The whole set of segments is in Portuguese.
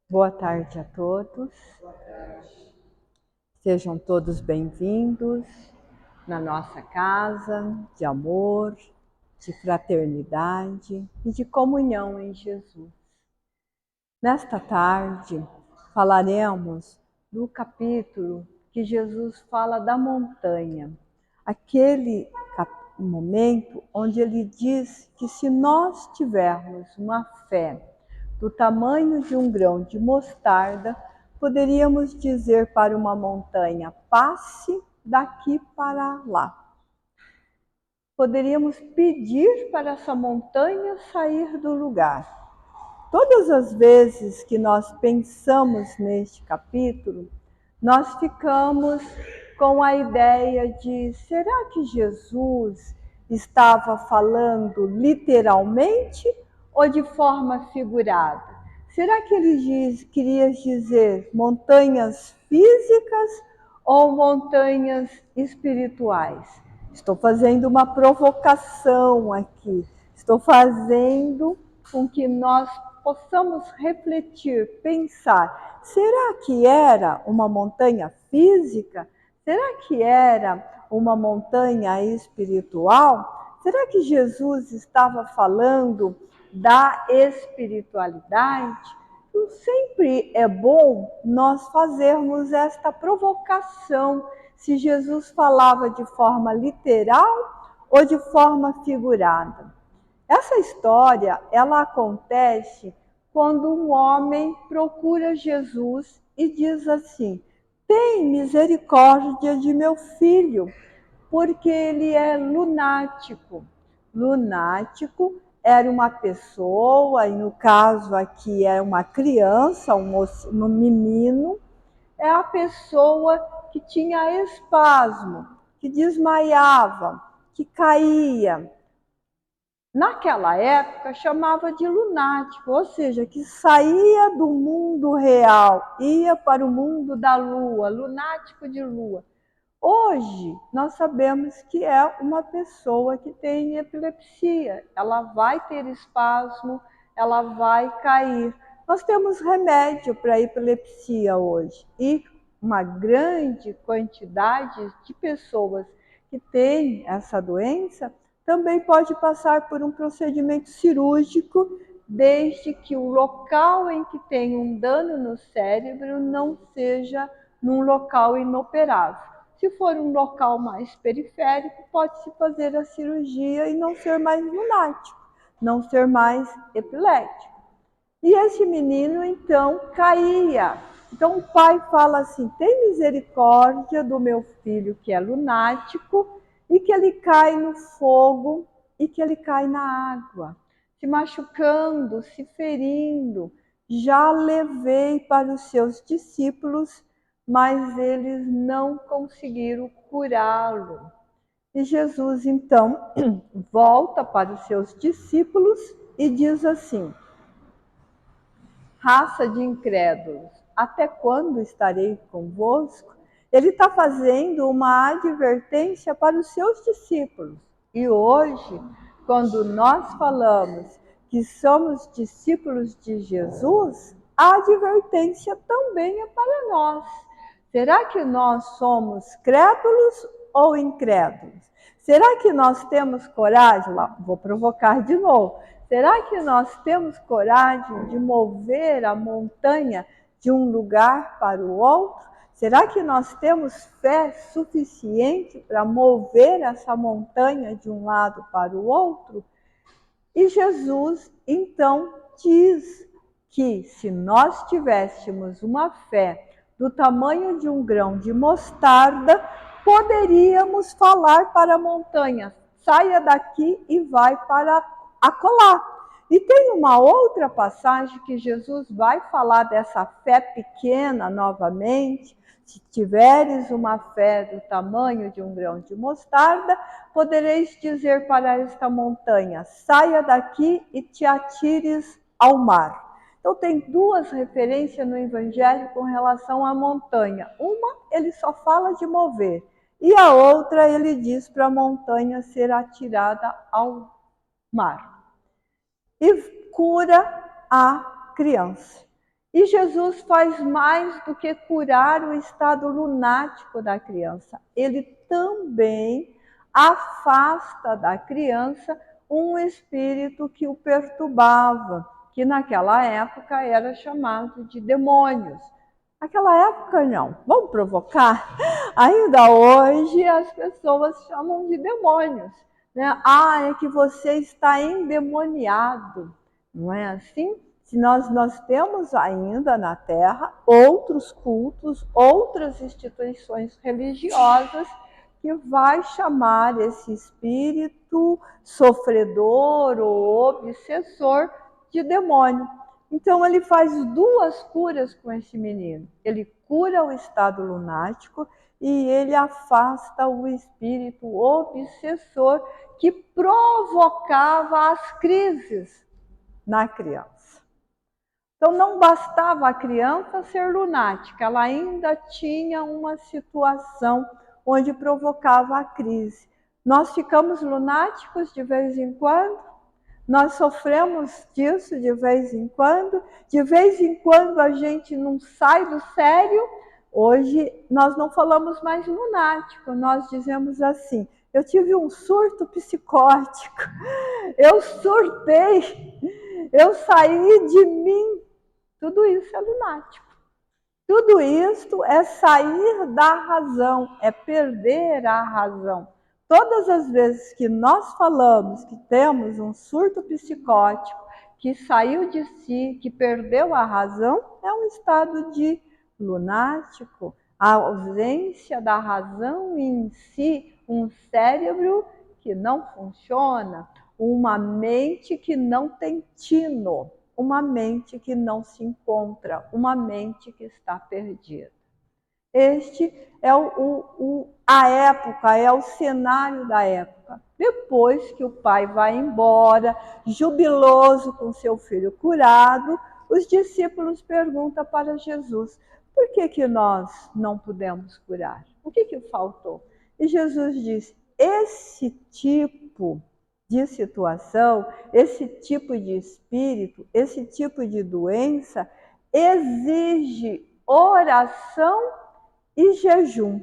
Boa tarde a todos. Sejam todos bem-vindos na nossa casa de amor, de fraternidade e de comunhão em Jesus. Nesta tarde, falaremos do capítulo que Jesus fala da montanha, aquele momento onde ele diz que se nós tivermos uma fé do tamanho de um grão de mostarda, poderíamos dizer para uma montanha, passe daqui para lá. Poderíamos pedir para essa montanha sair do lugar. Todas as vezes que nós pensamos neste capítulo, nós ficamos com a ideia de, será que Jesus estava falando literalmente ou de forma figurada? Será que ele queria dizer montanhas físicas ou montanhas espirituais? Estou fazendo uma provocação aqui. Estou fazendo com que nós possamos refletir, pensar, será que era uma montanha física? Será que era uma montanha espiritual? Será que Jesus estava falando da espiritualidade? Então, sempre é bom nós fazermos esta provocação, se Jesus falava de forma literal ou de forma figurada. Essa história, ela acontece quando um homem procura Jesus e diz assim: tem misericórdia de meu filho, porque ele é lunático. Lunático era uma pessoa, e no caso aqui é uma criança, um menino, é a pessoa que tinha espasmo, que desmaiava, que caía. Naquela época chamava de lunático, ou seja, que saía do mundo real, ia para o mundo da lua, lunático de lua. Hoje nós sabemos que é uma pessoa que tem epilepsia, ela vai ter espasmo, ela vai cair. Nós temos remédio para epilepsia hoje e uma grande quantidade de pessoas que têm essa doença também pode passar por um procedimento cirúrgico, desde que o local em que tem um dano no cérebro não seja num local inoperável. Se for um local mais periférico, pode-se fazer a cirurgia e não ser mais lunático, não ser mais epilético. E esse menino, então, caía. Então o pai fala assim, tem misericórdia do meu filho que é lunático e que ele cai no fogo e que ele cai na água, se machucando, se ferindo. Já levei para os seus discípulos, mas eles não conseguiram curá-lo. E Jesus, então, volta para os seus discípulos e diz assim: raça de incrédulos, até quando estarei convosco? Ele está fazendo uma advertência para os seus discípulos. E hoje, quando nós falamos que somos discípulos de Jesus, a advertência também é para nós. Será que nós somos crédulos ou incrédulos? Será que nós temos coragem? Vou provocar de novo. Será que nós temos coragem de mover a montanha de um lugar para o outro? Será que nós temos fé suficiente para mover essa montanha de um lado para o outro? E Jesus, então, diz que se nós tivéssemos uma fé do tamanho de um grão de mostarda, poderíamos falar para a montanha, saia daqui e vai para acolá. E tem uma outra passagem que Jesus vai falar dessa fé pequena novamente. Se tiveres uma fé do tamanho de um grão de mostarda, podereis dizer para esta montanha, saia daqui e te atires ao mar. Então tem duas referências no Evangelho com relação à montanha. Uma, ele só fala de mover, e a outra, ele diz para a montanha ser atirada ao mar. E cura a criança. E Jesus faz mais do que curar o estado lunático da criança. Ele também afasta da criança um espírito que o perturbava, que naquela época era chamado de demônios. Naquela época não, vamos provocar? Ainda hoje as pessoas chamam de demônios, né? Ah, é que você está endemoniado, não é assim? Se nós temos ainda na Terra outros cultos, outras instituições religiosas que vai chamar esse espírito sofredor ou obsessor de demônio. Então ele faz duas curas com esse menino. Ele cura o estado lunático e ele afasta o espírito obsessor que provocava as crises na criança. Então não bastava a criança ser lunática, ela ainda tinha uma situação onde provocava a crise. Nós ficamos lunáticos de vez em quando, nós sofremos disso de vez em quando a gente não sai do sério. Hoje nós não falamos mais lunático, nós dizemos assim: eu tive um surto psicótico, eu surtei, eu saí de mim. Tudo isso é lunático. Tudo isso é sair da razão, é perder a razão. Todas as vezes que nós falamos que temos um surto psicótico, que saiu de si, que perdeu a razão, é um estado de lunático. A ausência da razão em si, um cérebro que não funciona, uma mente que não tem tino, uma mente que não se encontra, uma mente que está perdida. Este é a época, é o cenário da época. Depois que o pai vai embora, jubiloso com seu filho curado, os discípulos perguntam para Jesus: por que nós não pudemos curar? O que faltou? E Jesus diz: esse tipo de situação, esse tipo de espírito, esse tipo de doença exige oração e jejum.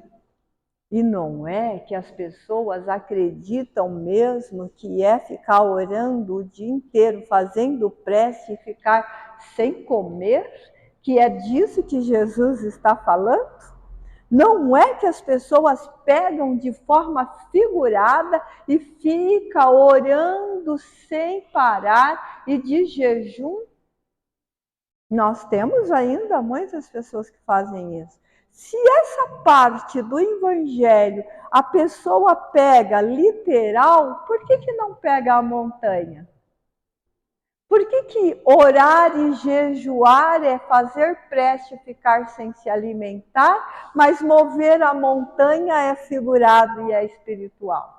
E não é que as pessoas acreditam mesmo que é ficar orando o dia inteiro, fazendo prece e ficar sem comer, que é disso que Jesus está falando? Não é que as pessoas pegam de forma figurada e fica orando sem parar e de jejum? Nós temos ainda muitas pessoas que fazem isso. Se essa parte do evangelho a pessoa pega literal, por que não pega a montanha? Por que orar e jejuar é fazer prece e ficar sem se alimentar, mas mover a montanha é figurado e é espiritual?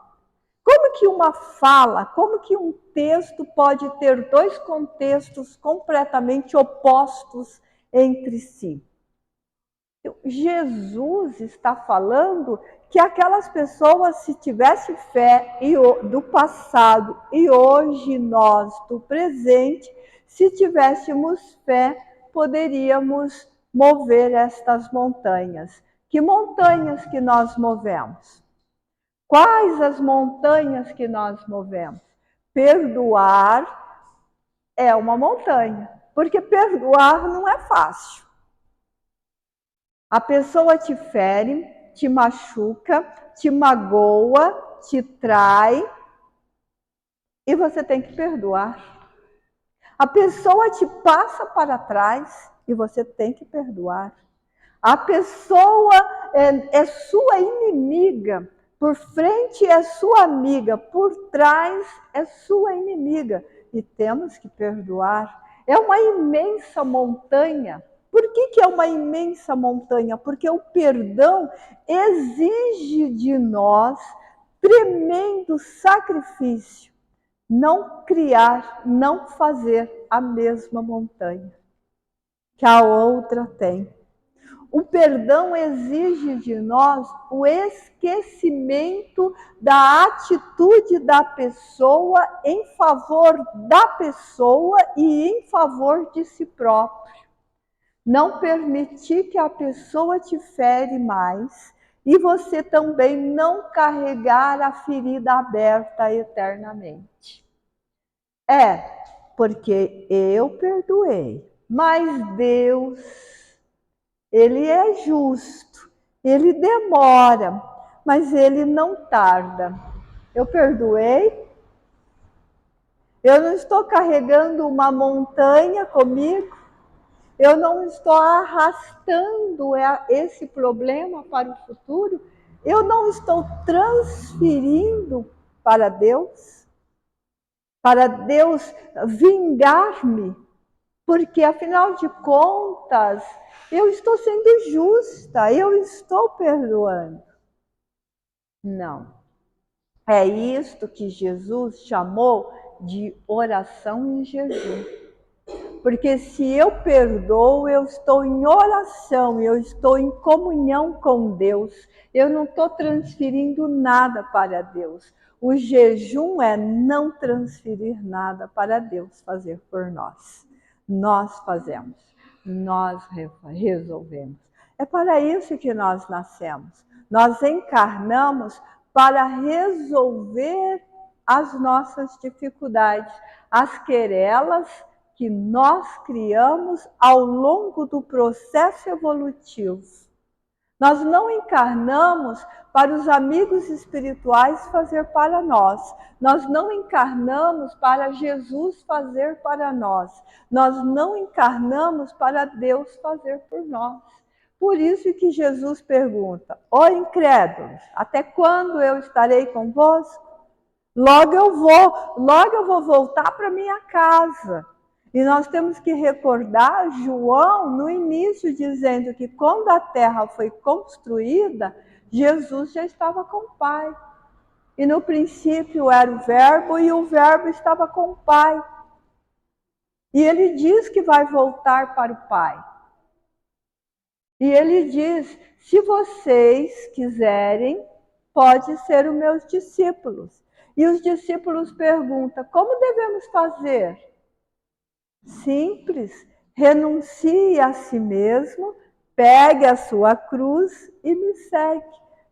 Como que uma fala, como que um texto pode ter dois contextos completamente opostos entre si? Jesus está falando que aquelas pessoas, se tivessem fé do passado e hoje nós do presente, se tivéssemos fé, poderíamos mover estas montanhas. Que montanhas que nós movemos? Quais as montanhas que nós movemos? Perdoar é uma montanha, porque perdoar não é fácil. A pessoa te fere, te machuca, te magoa, te trai e você tem que perdoar. A pessoa te passa para trás e você tem que perdoar. A pessoa é sua inimiga, por frente é sua amiga, por trás é sua inimiga e temos que perdoar. É uma imensa montanha. Por que é uma imensa montanha? Porque o perdão exige de nós tremendo sacrifício. Não criar, não fazer a mesma montanha que a outra tem. O perdão exige de nós o esquecimento da atitude da pessoa em favor da pessoa e em favor de si próprio. Não permitir que a pessoa te fere mais e você também não carregar a ferida aberta eternamente. Porque eu perdoei, mas Deus, Ele é justo, Ele demora, mas Ele não tarda. Eu perdoei, eu não estou carregando uma montanha comigo, eu não estou arrastando esse problema para o futuro, eu não estou transferindo para Deus vingar-me, porque afinal de contas, eu estou sendo justa, eu estou perdoando. Não. É isto que Jesus chamou de oração em jejum. Porque se eu perdoo, eu estou em oração, eu estou em comunhão com Deus. Eu não estou transferindo nada para Deus. O jejum é não transferir nada para Deus fazer por nós. Nós fazemos, nós resolvemos. É para isso que nós nascemos. Nós encarnamos para resolver as nossas dificuldades, as querelas que nós criamos ao longo do processo evolutivo. Nós não encarnamos para os amigos espirituais fazer para nós. Nós não encarnamos para Jesus fazer para nós. Nós não encarnamos para Deus fazer por nós. Por isso que Jesus pergunta: ó incrédulos, até quando eu estarei convosco? Logo eu vou voltar para minha casa. E nós temos que recordar João no início dizendo que quando a terra foi construída, Jesus já estava com o Pai. E no princípio era o Verbo e o Verbo estava com o Pai. E ele diz que vai voltar para o Pai. E ele diz: se vocês quiserem, pode ser os meus discípulos. E os discípulos perguntam: como devemos fazer? Simples, renuncie a si mesmo, pegue a sua cruz e me segue.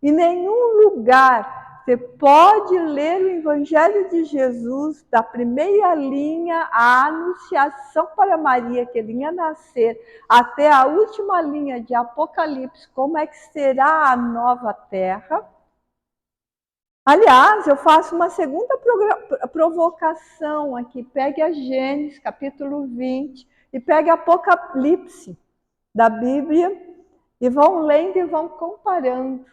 Em nenhum lugar você pode ler o Evangelho de Jesus, da primeira linha, a anunciação para Maria que ele ia nascer, até a última linha de Apocalipse, como é que será a nova terra. Aliás, eu faço uma segunda provocação aqui. Pegue a Gênesis, capítulo 20, e pegue Apocalipse da Bíblia, e vão lendo e vão comparando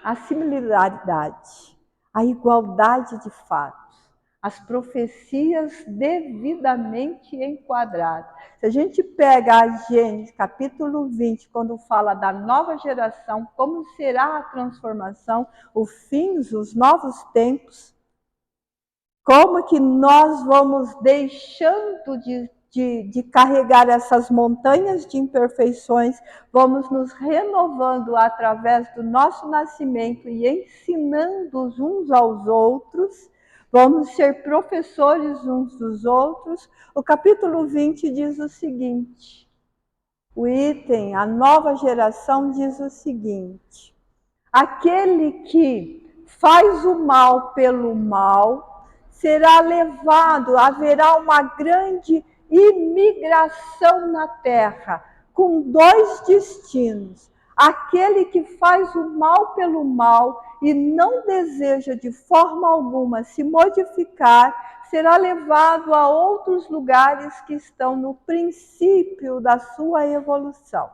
a similaridade, a igualdade de fatos, as profecias devidamente enquadradas. Se a gente pega a Gênesis, capítulo 20, quando fala da nova geração, como será a transformação, os fins, os novos tempos, como que nós vamos deixando de carregar essas montanhas de imperfeições, vamos nos renovando através do nosso nascimento e ensinando uns aos outros, vamos ser professores uns dos outros. O capítulo 20 diz o seguinte, o item, a nova geração diz o seguinte: aquele que faz o mal pelo mal será levado, haverá uma grande imigração na terra, com dois destinos. Aquele que faz o mal pelo mal e não deseja de forma alguma se modificar, será levado a outros lugares que estão no princípio da sua evolução.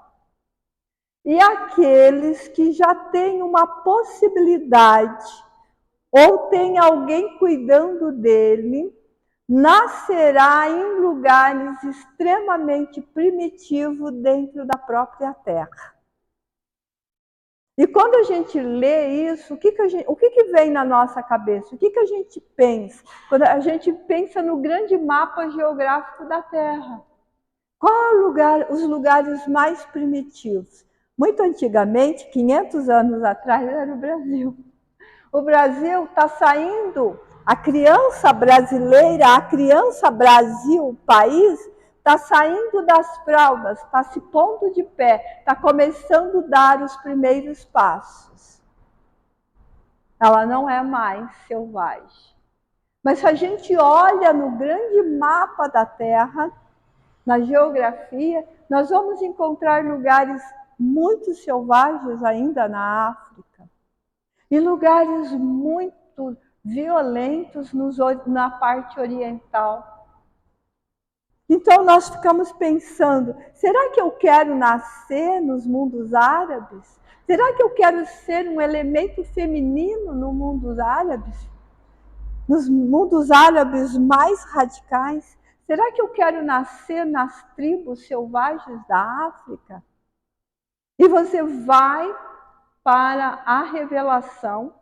E aqueles que já têm uma possibilidade, ou tem alguém cuidando dele, nascerá em lugares extremamente primitivos dentro da própria terra. E quando a gente lê isso, o que vem na nossa cabeça? O que a gente pensa? Quando a gente pensa no grande mapa geográfico da Terra. Qual lugar, os lugares mais primitivos? Muito antigamente, 500 anos atrás, era o Brasil. O Brasil está saindo, a criança brasileira, a criança Brasil, país, está saindo das fraldas, está se pondo de pé, está começando a dar os primeiros passos. Ela não é mais selvagem. Mas se a gente olha no grande mapa da Terra, na geografia, nós vamos encontrar lugares muito selvagens ainda na África. E lugares muito violentos na parte oriental. Então nós ficamos pensando, será que eu quero nascer nos mundos árabes? Será que eu quero ser um elemento feminino no mundos árabes? Nos mundos árabes mais radicais? Será que eu quero nascer nas tribos selvagens da África? E você vai para a revelação,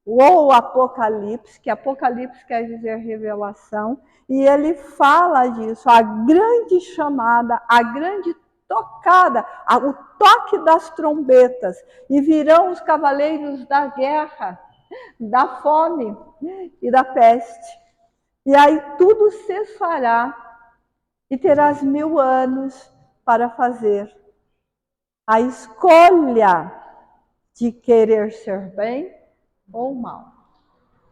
ou Apocalipse, que Apocalipse quer dizer revelação, e ele fala disso, a grande chamada, a grande tocada, o toque das trombetas, e virão os cavaleiros da guerra, da fome e da peste. E aí tudo cessará e terás 1000 anos para fazer a escolha de querer ser bem ou mal.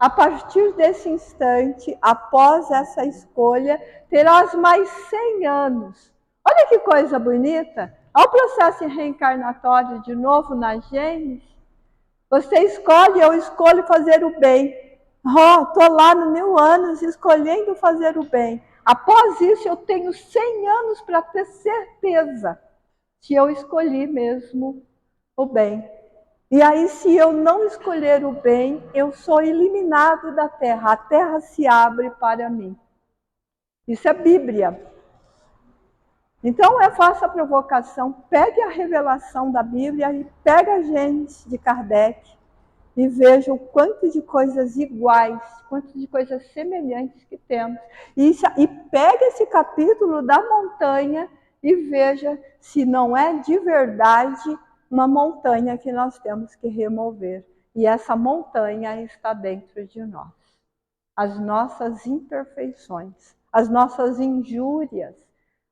A partir desse instante, após essa escolha, terás mais 100 anos. Olha que coisa bonita! Ao processo reencarnatório de novo na Gênesis, você escolhe, eu escolho fazer o bem. Estou lá no 1000 anos escolhendo fazer o bem. Após isso, eu tenho 100 anos para ter certeza se eu escolhi mesmo o bem. E aí, se eu não escolher o bem, eu sou eliminado da terra. A terra se abre para mim. Isso é Bíblia. Então, eu faço a provocação, pegue a revelação da Bíblia e pegue a Gênesis de Kardec e veja o quanto de coisas iguais, quanto de coisas semelhantes que temos. E pegue esse capítulo da montanha e veja se não é de verdade uma montanha que nós temos que remover. E essa montanha está dentro de nós. As nossas imperfeições, as nossas injúrias,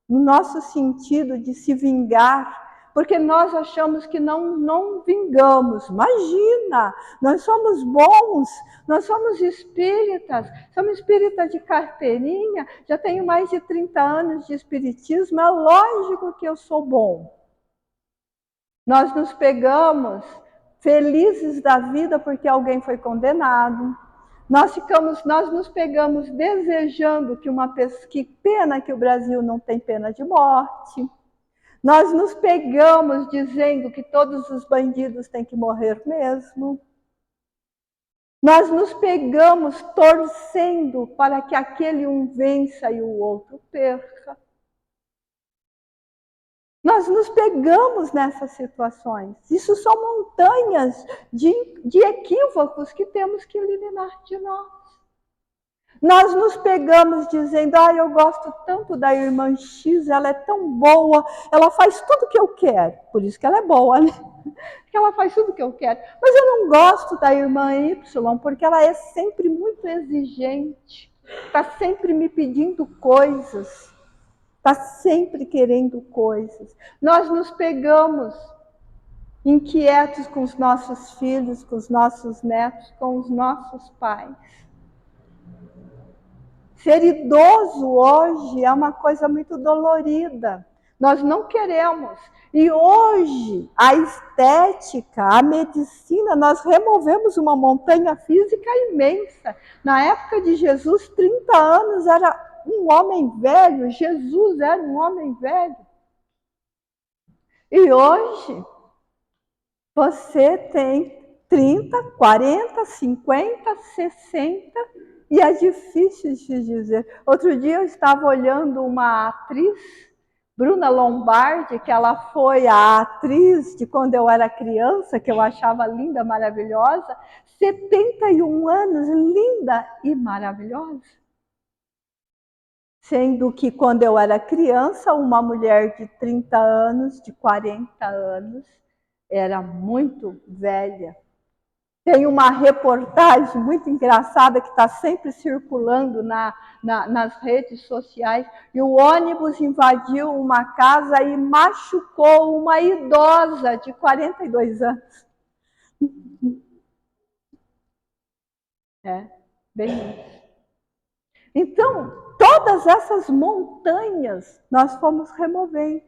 no nosso sentido de se vingar, porque nós achamos que não vingamos. Imagina, nós somos bons, nós somos espíritas de carteirinha, já tenho mais de 30 anos de espiritismo, é lógico que eu sou bom. Nós nos pegamos felizes da vida porque alguém foi condenado. Nós nos pegamos desejando que pena que o Brasil não tem pena de morte. Nós nos pegamos dizendo que todos os bandidos têm que morrer mesmo. Nós nos pegamos torcendo para que aquele um vença e o outro perca. Nós nos pegamos nessas situações. Isso são montanhas de equívocos que temos que eliminar de nós. Nós nos pegamos dizendo, eu gosto tanto da irmã X, ela é tão boa, ela faz tudo o que eu quero. Por isso que ela é boa, né? Porque ela faz tudo o que eu quero. Mas eu não gosto da irmã Y, porque ela é sempre muito exigente, está sempre me pedindo coisas. Está sempre querendo coisas. Nós nos pegamos inquietos com os nossos filhos, com os nossos netos, com os nossos pais. Ser idoso hoje é uma coisa muito dolorida. Nós não queremos. E hoje, a estética, a medicina, nós removemos uma montanha física imensa. Na época de Jesus, 30 anos era um homem velho, Jesus era um homem velho. E hoje, você tem 30, 40, 50, 60, e é difícil de dizer. Outro dia eu estava olhando uma atriz, Bruna Lombardi, que ela foi a atriz de quando eu era criança, que eu achava linda, maravilhosa, 71 anos, linda e maravilhosa. Sendo que quando eu era criança, uma mulher de 30 anos, de 40 anos, era muito velha. Tem uma reportagem muito engraçada que está sempre circulando nas redes sociais, e o ônibus invadiu uma casa e machucou uma idosa de 42 anos. É, bem isso. Então, todas essas montanhas nós fomos removendo.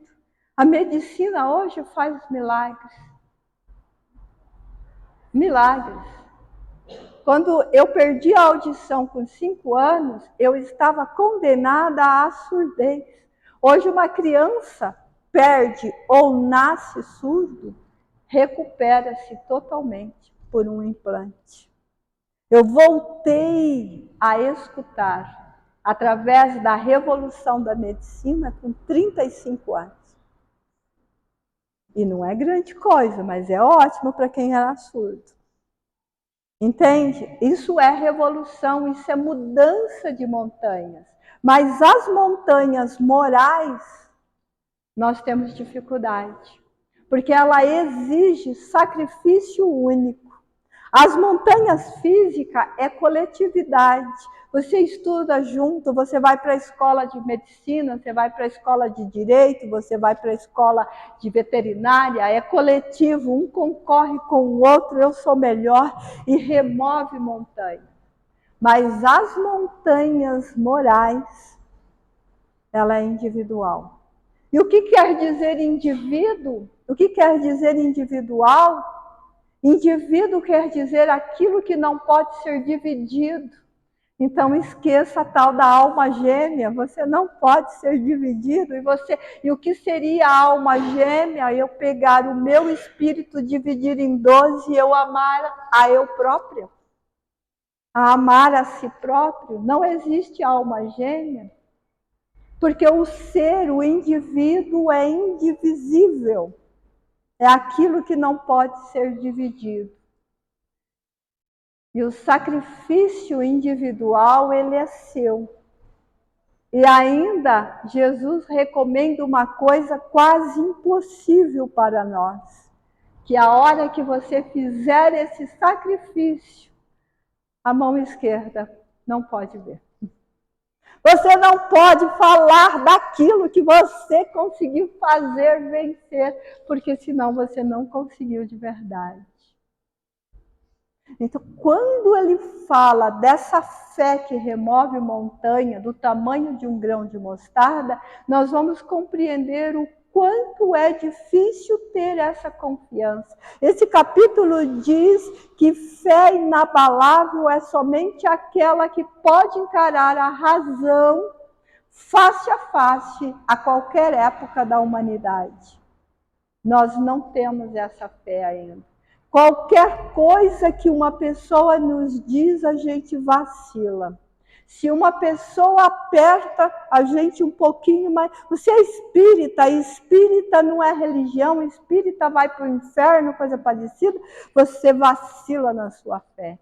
A medicina hoje faz milagres. Milagres. Quando eu perdi a audição com 5 anos, eu estava condenada à surdez. Hoje uma criança perde ou nasce surdo, recupera-se totalmente por um implante. Eu voltei a escutar através da revolução da medicina com 35 anos. E não é grande coisa, mas é ótimo para quem era surdo. Entende? Isso é revolução, isso é mudança de montanhas. Mas as montanhas morais, nós temos dificuldade, porque ela exige sacrifício único. As montanhas físicas é coletividade. Você estuda junto, você vai para a escola de medicina, você vai para a escola de direito, você vai para a escola de veterinária, é coletivo, um concorre com o outro, eu sou melhor, e remove montanha. Mas as montanhas morais, ela é individual. E o que quer dizer indivíduo? O que quer dizer individual? Indivíduo quer dizer aquilo que não pode ser dividido. Então esqueça a tal da alma gêmea, você não pode ser dividido. E o que seria a alma gêmea? Eu pegar o meu espírito, dividir em 12 e eu amar a eu própria. A amar a si próprio. Não existe alma gêmea, porque o ser, o indivíduo é indivisível. É aquilo que não pode ser dividido. E o sacrifício individual, ele é seu. E ainda, Jesus recomenda uma coisa quase impossível para nós. Que a hora que você fizer esse sacrifício, a mão esquerda não pode ver. Você não pode falar daquilo que você conseguiu fazer vencer, porque senão você não conseguiu de verdade. Então, quando ele fala dessa fé que remove montanha, do tamanho de um grão de mostarda, nós vamos compreender o quanto é difícil ter essa confiança. Esse capítulo diz que fé inabalável é somente aquela que pode encarar a razão face a face a qualquer época da humanidade. Nós não temos essa fé ainda. Qualquer coisa que uma pessoa nos diz, a gente vacila. Se uma pessoa aperta a gente um pouquinho mais... Você é espírita, espírita não é religião, espírita vai para o inferno, coisa parecida, você vacila na sua fé.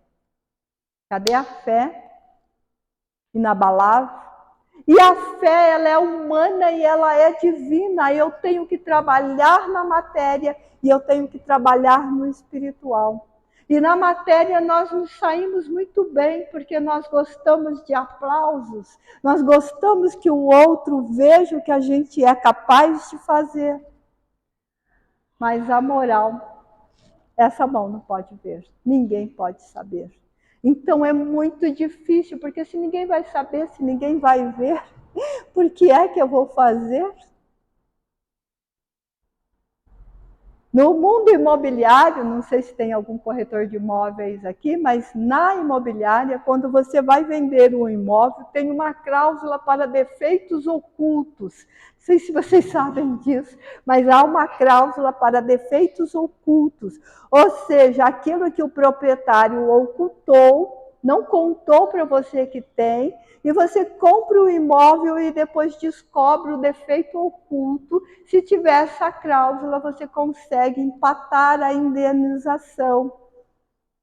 Cadê a fé inabalável? E a fé, ela é humana e ela é divina. Eu tenho que trabalhar na matéria e eu tenho que trabalhar no espiritual. E na matéria nós nos saímos muito bem, porque nós gostamos de aplausos, nós gostamos que o outro veja o que a gente é capaz de fazer. Mas a moral, essa mão não pode ver, ninguém pode saber. Então é muito difícil, porque se ninguém vai saber, se ninguém vai ver, por que é que eu vou fazer? No mundo imobiliário, não sei se tem algum corretor de imóveis aqui, mas na imobiliária, quando você vai vender um imóvel, tem uma cláusula para defeitos ocultos. Não sei se vocês sabem disso, mas há uma cláusula para defeitos ocultos. Ou seja, aquilo que o proprietário ocultou, não contou para você que tem, e você compra o imóvel e depois descobre o defeito oculto. Se tiver essa cláusula, você consegue empatar a indenização.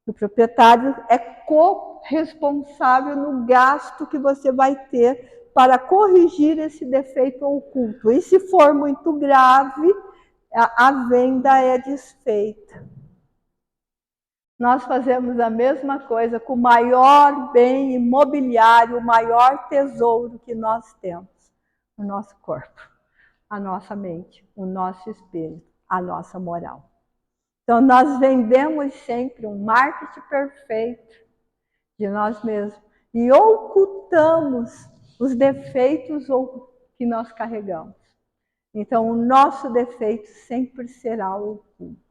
O proprietário é corresponsável no gasto que você vai ter para corrigir esse defeito oculto. E se for muito grave, a venda é desfeita. nós fazemos a mesma coisa com o maior bem imobiliário, o maior tesouro que nós temos, o nosso corpo, a nossa mente, o nosso espírito, a nossa moral. Então, nós vendemos sempre um marketing perfeito de nós mesmos e ocultamos os defeitos que nós carregamos. Então, o nosso defeito sempre será oculto.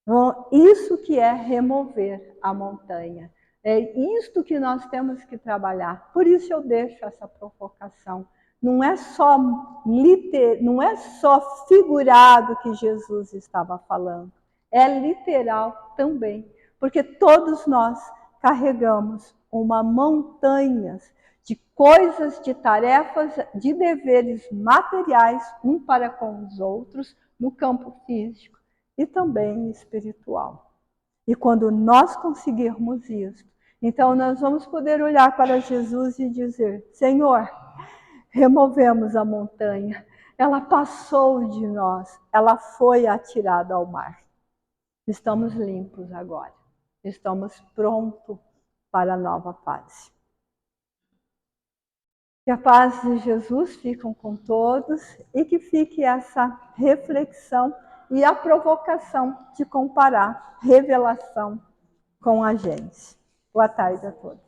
Então, isso que é remover a montanha. É isto que nós temos que trabalhar. Por isso eu deixo essa provocação. Não é só figurado que Jesus estava falando. É literal também. Porque todos nós carregamos uma montanha de coisas, de tarefas, de deveres materiais, um para com os outros, no campo físico e também espiritual. E quando nós conseguirmos isso, então nós vamos poder olhar para Jesus e dizer: Senhor, removemos a montanha, ela passou de nós, ela foi atirada ao mar. Estamos limpos agora, estamos prontos para a nova fase. Que a paz de Jesus fique com todos e que fique essa reflexão e a provocação de comparar revelação com a gente. Boa tarde a todos.